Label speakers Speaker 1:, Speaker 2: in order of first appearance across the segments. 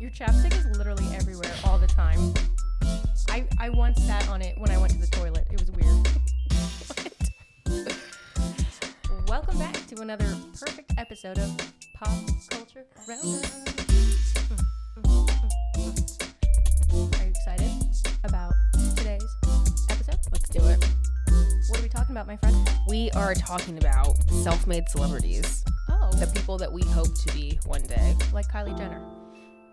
Speaker 1: Your chapstick is literally everywhere all the time. I once sat on it when I went to the toilet. It was weird. Welcome back to another perfect episode of Pop Culture Roundup. Are you excited about today's episode?
Speaker 2: Let's do it.
Speaker 1: What are we talking about, my friend?
Speaker 2: We are talking about self-made celebrities.
Speaker 1: Oh,
Speaker 2: The people that we hope to be one day.
Speaker 1: like Kylie Jenner.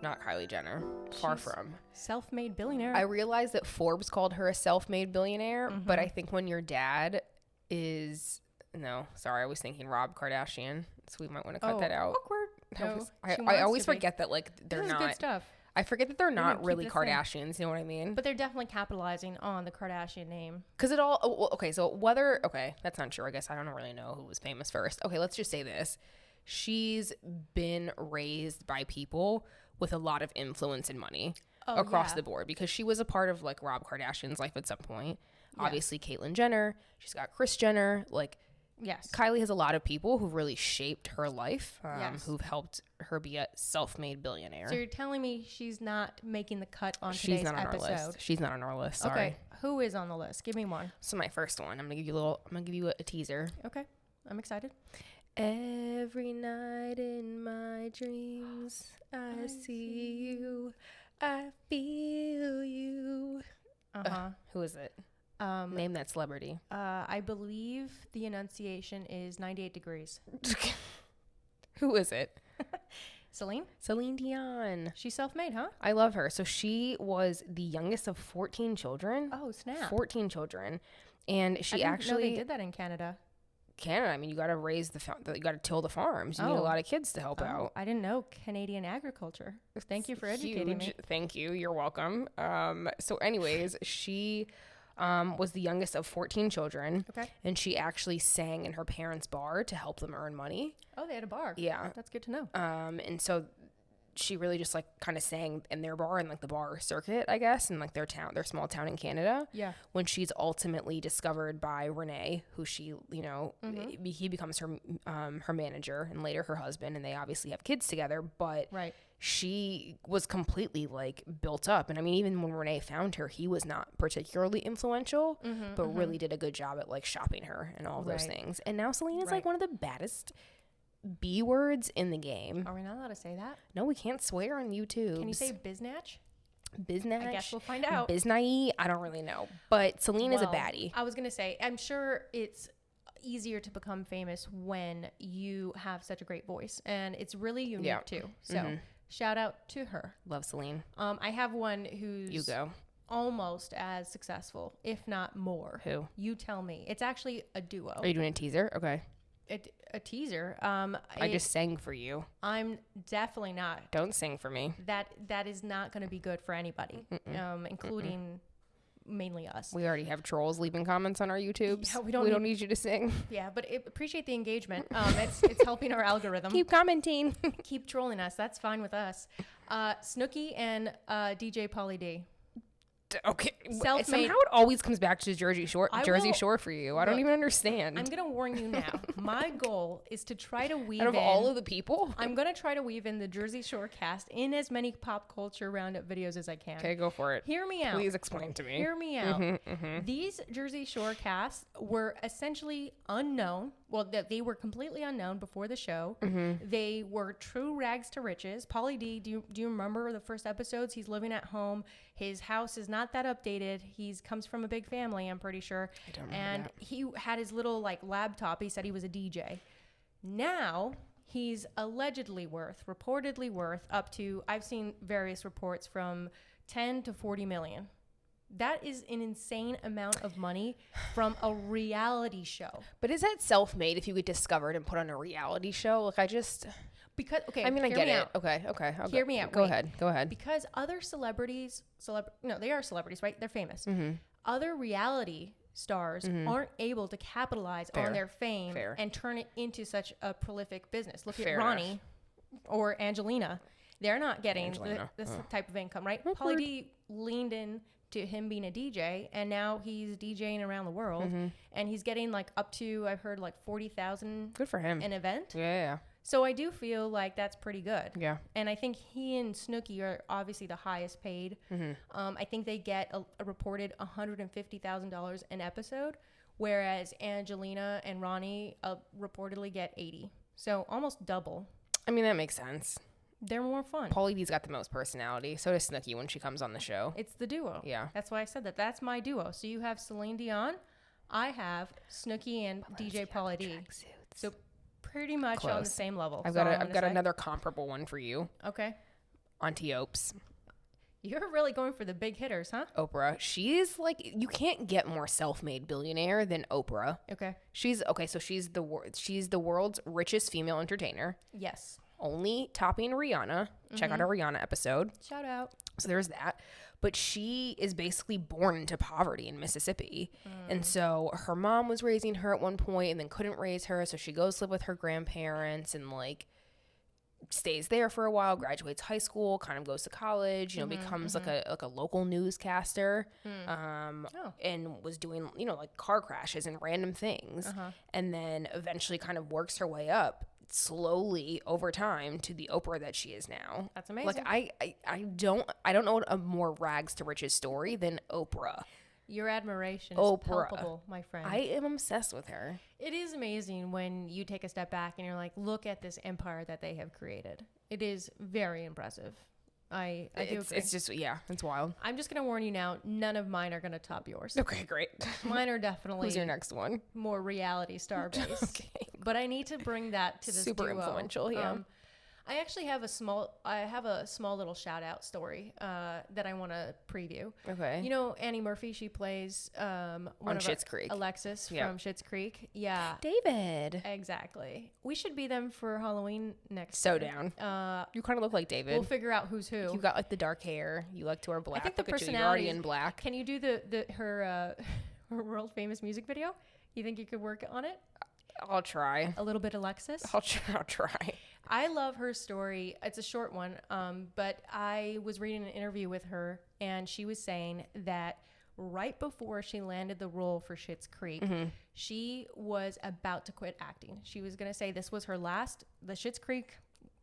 Speaker 2: Not Kylie Jenner. Far
Speaker 1: She's
Speaker 2: from.
Speaker 1: Self-made billionaire.
Speaker 2: I realized that Forbes called her a self-made billionaire, but I think when your dad is... No, sorry, I was thinking Rob Kardashian, so we might want to cut that out.
Speaker 1: Awkward. No,
Speaker 2: I always forget that, like, they're
Speaker 1: this is
Speaker 2: not...
Speaker 1: good stuff.
Speaker 2: I forget that they're not
Speaker 1: keep
Speaker 2: really
Speaker 1: this in.
Speaker 2: Kardashians, you know what I mean?
Speaker 1: But they're definitely capitalizing on the Kardashian name.
Speaker 2: Because it all... Okay, so whether... Okay, that's not true. I guess I don't really know who was famous first. Okay, let's just say this. She's been raised by people with a lot of influence and money across the board, because she was a part of, like, Rob Kardashian's life at some point.
Speaker 1: Yeah.
Speaker 2: Obviously, Caitlyn Jenner. She's got Kris Jenner. Like,
Speaker 1: Yes.
Speaker 2: Kylie has a lot of people who've really shaped her life,
Speaker 1: Yes.
Speaker 2: who've helped her be a self-made billionaire.
Speaker 1: So you're telling me she's not making the cut on
Speaker 2: She's
Speaker 1: today's
Speaker 2: not on
Speaker 1: episode?
Speaker 2: our list. She's not on our list. Sorry.
Speaker 1: Okay. Who is on the list? Give me one.
Speaker 2: So my first one, I'm gonna give you a teaser.
Speaker 1: Okay. I'm excited.
Speaker 2: Every night in my dreams, I see you. I feel you. Who is it? Name that celebrity.
Speaker 1: I believe the enunciation is 98 degrees.
Speaker 2: Who is it?
Speaker 1: Celine?
Speaker 2: Celine Dion.
Speaker 1: She's self-made, huh?
Speaker 2: I love her. So she was the youngest of 14 children.
Speaker 1: Oh, snap.
Speaker 2: 14 children. And she
Speaker 1: I didn't
Speaker 2: actually...
Speaker 1: know they did that in Canada.
Speaker 2: Canada, I mean, you got to raise you got to till the farms. You need a lot of kids to help out.
Speaker 1: I didn't know Canadian agriculture. Thank you for educating me.
Speaker 2: Thank you. You're welcome. So anyways, she was the youngest of 14 children.
Speaker 1: Okay.
Speaker 2: And she actually sang in her parents' bar to help them earn money.
Speaker 1: Oh, they had a bar.
Speaker 2: Yeah.
Speaker 1: That's good to know.
Speaker 2: And so she really just like kind of sang in their bar and like the bar circuit, I guess, in like their small town in Canada.
Speaker 1: Yeah.
Speaker 2: When she's ultimately discovered by Renee, who she, he becomes her manager and later her husband, and they obviously have kids together. But
Speaker 1: Right.
Speaker 2: she was completely like built up, and I mean, even when Renee found her, he was not particularly influential, but really did a good job at like shopping her and all of those things. And now Celine is like one of the baddest B words in the game.
Speaker 1: Are we not allowed to say that?
Speaker 2: No, we can't swear on YouTube.
Speaker 1: Can you say biznatch?
Speaker 2: biznatch?
Speaker 1: I guess we'll find out.
Speaker 2: Biznai? I don't really know. But Celine is a
Speaker 1: Well,
Speaker 2: baddie.
Speaker 1: I was going to say, I'm sure it's easier to become famous when you have such a great voice. And it's really unique too. So shout out to her.
Speaker 2: Love Celine.
Speaker 1: I have one who's
Speaker 2: You go.
Speaker 1: almost as successful, if not more.
Speaker 2: Who?
Speaker 1: You tell me. It's actually a duo.
Speaker 2: Are you doing a teaser? Okay.
Speaker 1: A teaser.
Speaker 2: I just sang for you.
Speaker 1: I'm definitely not.
Speaker 2: Don't sing for me.
Speaker 1: That is not going to be good for anybody, including mainly us.
Speaker 2: We already have trolls leaving comments on our YouTubes.
Speaker 1: Yeah, we
Speaker 2: we
Speaker 1: don't
Speaker 2: don't need you to sing.
Speaker 1: Yeah, but appreciate the engagement. It's helping our algorithm.
Speaker 2: Keep commenting.
Speaker 1: Keep trolling us. That's fine with us. Snooki and DJ Pauly D.
Speaker 2: Okay.
Speaker 1: Self-made.
Speaker 2: Somehow it always comes back to Jersey Shore
Speaker 1: will-
Speaker 2: for you. I don't even understand.
Speaker 1: I'm going to warn you now. My goal is to try to weave
Speaker 2: Out of
Speaker 1: in...
Speaker 2: all of the people?
Speaker 1: I'm going to try to weave in the Jersey Shore cast in as many pop culture roundup videos as I can.
Speaker 2: Okay, go for it.
Speaker 1: Hear me out.
Speaker 2: Please explain to me.
Speaker 1: Hear me out. These Jersey Shore casts were essentially unknown. Well, they were completely unknown before the show. They were true rags to riches. Pauly D, do you remember the first episodes? He's living at home. His house is not that updated. He comes from a big family, I'm pretty sure.
Speaker 2: I don't remember
Speaker 1: And
Speaker 2: that.
Speaker 1: he had his little like laptop. He said he was a DJ. Now he's reportedly worth up to, I've seen various reports from 10 to 40 million. That is an insane amount of money from a reality show.
Speaker 2: But is that self-made if you get discovered and put on a reality show? Like,
Speaker 1: Because, okay,
Speaker 2: I mean, I
Speaker 1: hear
Speaker 2: get
Speaker 1: me
Speaker 2: it.
Speaker 1: out.
Speaker 2: Okay.
Speaker 1: Hear me out.
Speaker 2: Go
Speaker 1: Wait.
Speaker 2: ahead.
Speaker 1: Because other celebrities, no, they are celebrities, right? They're famous. Other reality stars aren't able to capitalize on their fame and turn it into such a prolific business. Look at Ronnie or Angelina. They're not getting this type of income, right? Pauly D leaned in to him being a DJ, and now he's DJing around the world, and he's getting like up to, I've heard, like 40,000
Speaker 2: Good for him.
Speaker 1: an event.
Speaker 2: Yeah.
Speaker 1: So I do feel like that's pretty good.
Speaker 2: Yeah.
Speaker 1: And I think he and Snooki are obviously the highest paid. I think they get a reported $150,000 an episode, whereas Angelina and Ronnie reportedly get 80. So almost double.
Speaker 2: I mean, that makes sense.
Speaker 1: They're more fun.
Speaker 2: Pauly D's got the most personality. So does Snooki when she comes on the show.
Speaker 1: It's the duo.
Speaker 2: Yeah.
Speaker 1: That's why I said that. That's my duo. So you have Celine Dion. I have Snooki and DJ Pauly D. So pretty much
Speaker 2: Close.
Speaker 1: on the same level.
Speaker 2: I've got another comparable one for you.
Speaker 1: Okay.
Speaker 2: Auntie Opes.
Speaker 1: You're really going for the big hitters, huh?
Speaker 2: Oprah. She's like, you can't get more self-made billionaire than Oprah.
Speaker 1: Okay.
Speaker 2: She's the world's richest female entertainer.
Speaker 1: Yes.
Speaker 2: Only topping Rihanna. Check out our Rihanna episode.
Speaker 1: Shout out.
Speaker 2: So there's that. But she is basically born into poverty in Mississippi. And so her mom was raising her at one point and then couldn't raise her. So she goes to live with her grandparents and like stays there for a while, graduates high school, kind of goes to college, becomes like a local newscaster, and was doing, like car crashes and random things. And then eventually kind of works her way up slowly over time to the Oprah that she is now.
Speaker 1: That's amazing.
Speaker 2: Like I don't know a more rags to riches story than Oprah.
Speaker 1: Your admiration is palpable, my friend.
Speaker 2: I am obsessed with her.
Speaker 1: It is amazing when you take a step back and you're like, look at this empire that they have created. It is very impressive. I do agree.
Speaker 2: It's just, yeah, it's wild.
Speaker 1: I'm just going to warn you now, none of mine are going to top yours.
Speaker 2: Okay, great.
Speaker 1: Mine are definitely
Speaker 2: Who's your next one?
Speaker 1: More reality star based.
Speaker 2: Okay.
Speaker 1: But I need to bring that to this
Speaker 2: super
Speaker 1: duo.
Speaker 2: Influential, yeah.
Speaker 1: I actually have a small little shout out story that I want to preview.
Speaker 2: Okay.
Speaker 1: You know Annie Murphy, she plays
Speaker 2: on Schitts Creek.
Speaker 1: Alexis from Schitts Creek. Yeah.
Speaker 2: David.
Speaker 1: Exactly. We should be them for Halloween next
Speaker 2: So
Speaker 1: year.
Speaker 2: down. You kind of look like David.
Speaker 1: We'll figure out who's who.
Speaker 2: You got like the dark hair. You like to wear black.
Speaker 1: I think the personality.
Speaker 2: You're already in black.
Speaker 1: Can you do her world famous music video? You think you could work on it?
Speaker 2: I'll try.
Speaker 1: A little bit Alexis?
Speaker 2: I'll try.
Speaker 1: I love her story. It's a short one, but I was reading an interview with her, and she was saying that right before she landed the role for Schitts Creek, she was about to quit acting. She was going to say this was her last, the Schitts Creek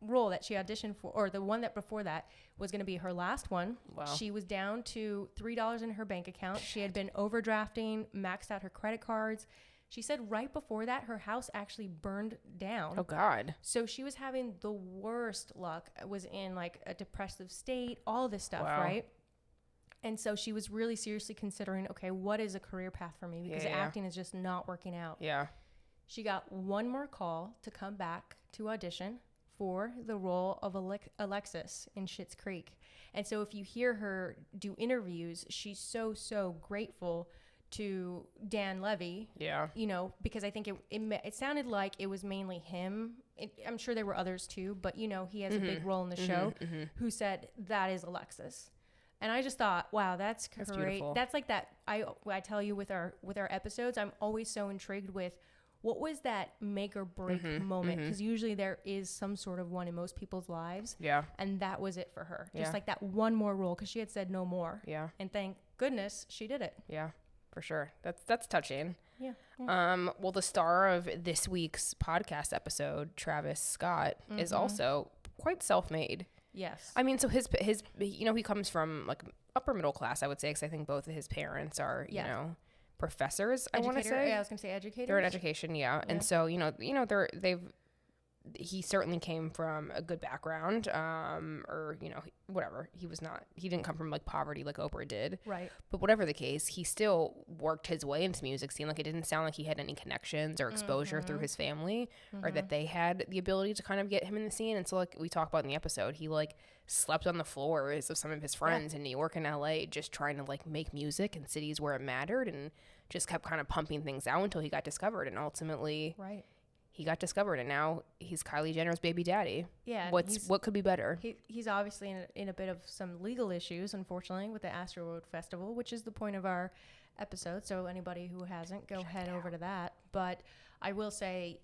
Speaker 1: role that she auditioned for, or the one that before that was going to be her last one.
Speaker 2: Wow.
Speaker 1: She was down to $3 in her bank account. She had been overdrafting, maxed out her credit cards. She said right before that, her house actually burned down.
Speaker 2: Oh, God.
Speaker 1: So she was having the worst luck, was in like a depressive state, all this stuff,
Speaker 2: Wow.
Speaker 1: right? And so she was really seriously considering, okay, what is a career path for me? Because acting is just not working out.
Speaker 2: Yeah.
Speaker 1: She got one more call to come back to audition for the role of Alexis in Schitts Creek. And so if you hear her do interviews, she's so grateful to Dan Levy, because I think it sounded like it was mainly him. I'm sure there were others too, but he has a big role in the show. Who said that is Alexis, and I just thought, wow, that's great.
Speaker 2: Beautiful.
Speaker 1: That's like that. I tell you with our episodes, I'm always so intrigued with what was that make or break moment, because usually there is some sort of one in most people's lives.
Speaker 2: Yeah,
Speaker 1: and that was it for her. Just like that one more role, because she had said no more. Yeah, and thank goodness she did it.
Speaker 2: Yeah. For sure. That's touching.
Speaker 1: Yeah.
Speaker 2: Well, the star of this week's podcast episode, Travis Scott, is also quite self-made.
Speaker 1: Yes.
Speaker 2: I mean, so his he comes from like upper middle class, I would say, because I think both of his parents are, professors. I want to say.
Speaker 1: Yeah, I was going to say educators.
Speaker 2: They're in education, and so he certainly came from a good background, or whatever. He didn't come from like poverty like Oprah did,
Speaker 1: right?
Speaker 2: But whatever the case, he still worked his way into music scene. Like, it didn't sound like he had any connections or exposure through his family, or that they had the ability to kind of get him in the scene. And so, like we talk about in the episode, he like slept on the floors of some of his friends in New York and LA, just trying to like make music in cities where it mattered, and just kept kind of pumping things out until he got discovered. And ultimately, he got discovered, and now he's Kylie Jenner's baby daddy. Yeah. What could be better?
Speaker 1: He's obviously in a bit of some legal issues, unfortunately, with the Astroworld Festival, which is the point of our episode. So anybody who hasn't, go head over to that. But I will say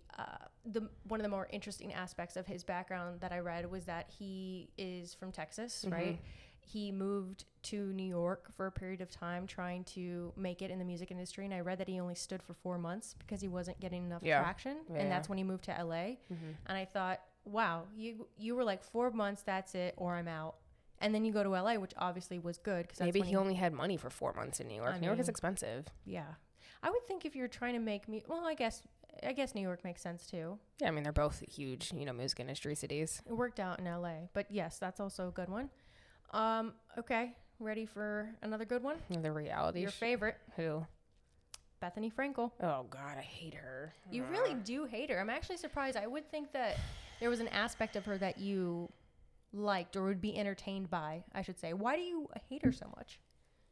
Speaker 1: one of the more interesting aspects of his background that I read was that he is from Texas, right? he moved to New York for a period of time trying to make it in the music industry. And I read that he only stood for 4 months because he wasn't getting enough traction. Yeah. And that's when he moved to LA. And I thought, wow, you were like 4 months, that's it, or I'm out. And then you go to LA, which obviously was good. Cause
Speaker 2: maybe he only had money for 4 months in New York. New York is expensive.
Speaker 1: Yeah. I would think if you're trying to make well, I guess New York makes sense too.
Speaker 2: Yeah, I mean, they're both huge, music industry cities.
Speaker 1: It worked out in LA. But yes, that's also a good one. Okay. Ready for another good one?
Speaker 2: The reality.
Speaker 1: Your favorite.
Speaker 2: Who?
Speaker 1: Bethany Frankel.
Speaker 2: Oh, God, I hate her.
Speaker 1: You really do hate her. I'm actually surprised. I would think that there was an aspect of her that you liked or would be entertained by, I should say. Why do you hate her so much?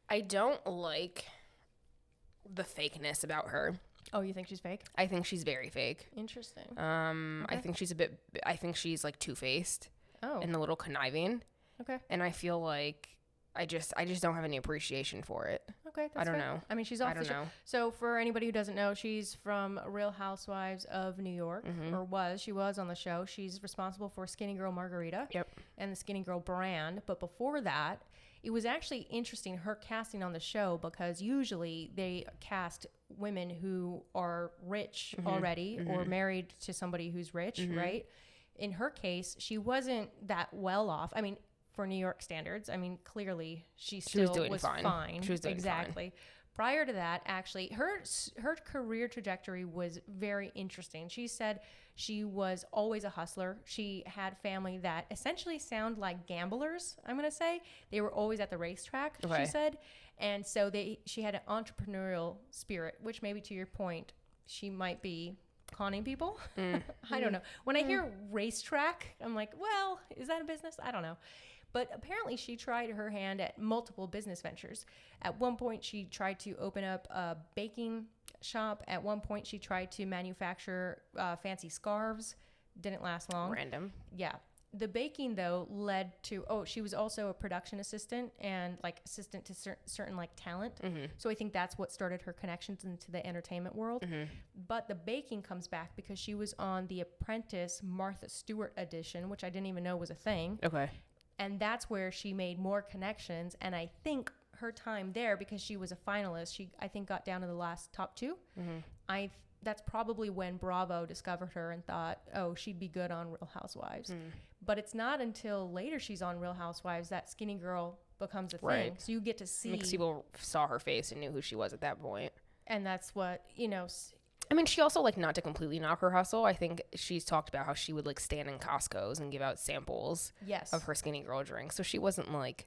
Speaker 2: I don't like the fakeness about her.
Speaker 1: Oh, you think she's fake?
Speaker 2: I think she's very fake.
Speaker 1: Interesting.
Speaker 2: Okay. I think she's like two-faced.
Speaker 1: Oh.
Speaker 2: And a little conniving.
Speaker 1: Okay.
Speaker 2: And I feel like I just don't have any appreciation for it.
Speaker 1: Okay, that's
Speaker 2: I don't
Speaker 1: fair.
Speaker 2: know.
Speaker 1: I mean, she's off the show. So for anybody who doesn't know, she's from Real Housewives of New York, or was. She was on the show. She's responsible for Skinny Girl Margarita and the Skinny Girl brand. But before that, it was actually interesting, her casting on the show, because usually they cast women who are rich already or married to somebody who's rich, right? In her case, she wasn't that well off. I mean, for New York standards, I mean, clearly she still was fine.
Speaker 2: She was doing
Speaker 1: fine. Prior to that, actually, her career trajectory was very interesting. She said she was always a hustler. She had family that essentially sound like gamblers, I'm going to say. They were always at the racetrack, she said. And so she had an entrepreneurial spirit, which maybe to your point, she might be conning people. I don't know. When I hear racetrack, I'm like, well, is that a business? I don't know. But apparently she tried her hand at multiple business ventures. At one point, she tried to open up a baking shop. At one point, she tried to manufacture fancy scarves. Didn't last long.
Speaker 2: Random.
Speaker 1: Yeah. The baking, though, led to, she was also a production assistant and like assistant to certain like talent. So I think that's what started her connections into the entertainment world. But the baking comes back because she was on The Apprentice Martha Stewart edition, which I didn't even know was a thing.
Speaker 2: Okay.
Speaker 1: And that's where she made more connections. And I think her time there, because she was a finalist, she, I think, got down to the last top 2. That's probably when Bravo discovered her and thought, oh, she'd be good on Real Housewives. But it's not until later she's on Real Housewives that Skinny Girl becomes a thing. So you get to see. Because
Speaker 2: people saw her face and knew who she was at that point.
Speaker 1: And that's what,
Speaker 2: I mean, she also, like, not to completely knock her hustle, I think she's talked about how she would, like, stand in Costco's and give out samples of her Skinny Girl drink. So she wasn't, like,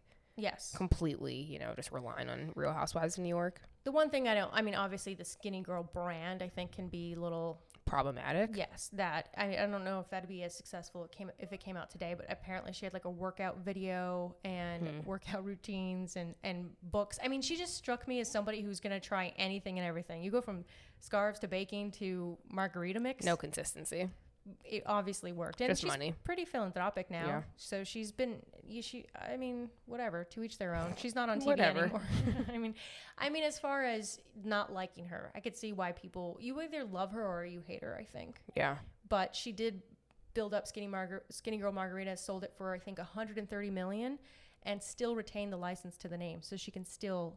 Speaker 2: completely, just relying on Real Housewives of New York.
Speaker 1: The one thing I mean, obviously the Skinny Girl brand, I think, can be a little
Speaker 2: problematic.
Speaker 1: Yes, that. I don't know if that'd be as successful if it came out today, but apparently she had like a workout video and workout routines and books. I mean, she just struck me as somebody who's going to try anything and everything. You go from scarves to baking to margarita mix.
Speaker 2: No consistency.
Speaker 1: It obviously worked. And
Speaker 2: just
Speaker 1: she's
Speaker 2: money.
Speaker 1: Pretty philanthropic now. Yeah. So she's been, I mean, whatever, to each their own. She's not on TV anymore. I mean, as far as not liking her, I could see why you either love her or you hate her, I think.
Speaker 2: Yeah.
Speaker 1: But she did build up Skinny Girl Margarita, sold it for, I think, $130 million, and still retain the license to the name. So she can still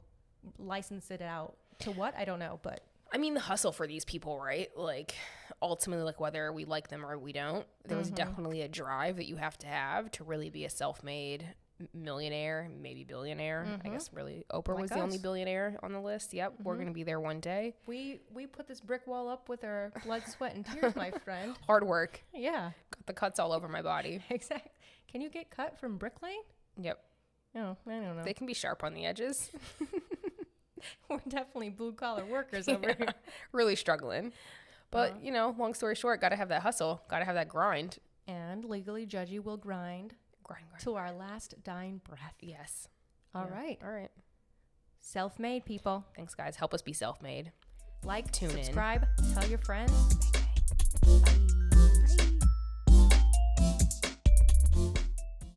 Speaker 1: license it out to what? I don't know, but.
Speaker 2: I mean, the hustle for these people, right? Like, ultimately, like, whether we like them or we don't, there was definitely a drive that you have to really be a self-made millionaire, maybe billionaire. I guess really Oprah was the only billionaire on the list. Yep, we're going to be there one day.
Speaker 1: We put this brick wall up with our blood, sweat, and tears, my friend.
Speaker 2: Hard work.
Speaker 1: Yeah.
Speaker 2: Got the cuts all over my body.
Speaker 1: Exactly. Can you get cut from Brick Lane?
Speaker 2: Yep.
Speaker 1: Oh, I don't know.
Speaker 2: They can be sharp on the edges.
Speaker 1: We're definitely blue-collar workers over here.
Speaker 2: Really struggling. But, long story short, got to have that hustle. Got to have that grind.
Speaker 1: And Legally Judgy will grind to our last dying breath.
Speaker 2: Yes.
Speaker 1: All right. Self-made, people.
Speaker 2: Thanks, guys. Help us be self-made.
Speaker 1: Like,
Speaker 2: tune
Speaker 1: subscribe,
Speaker 2: in.
Speaker 1: Tell your friends. Bye.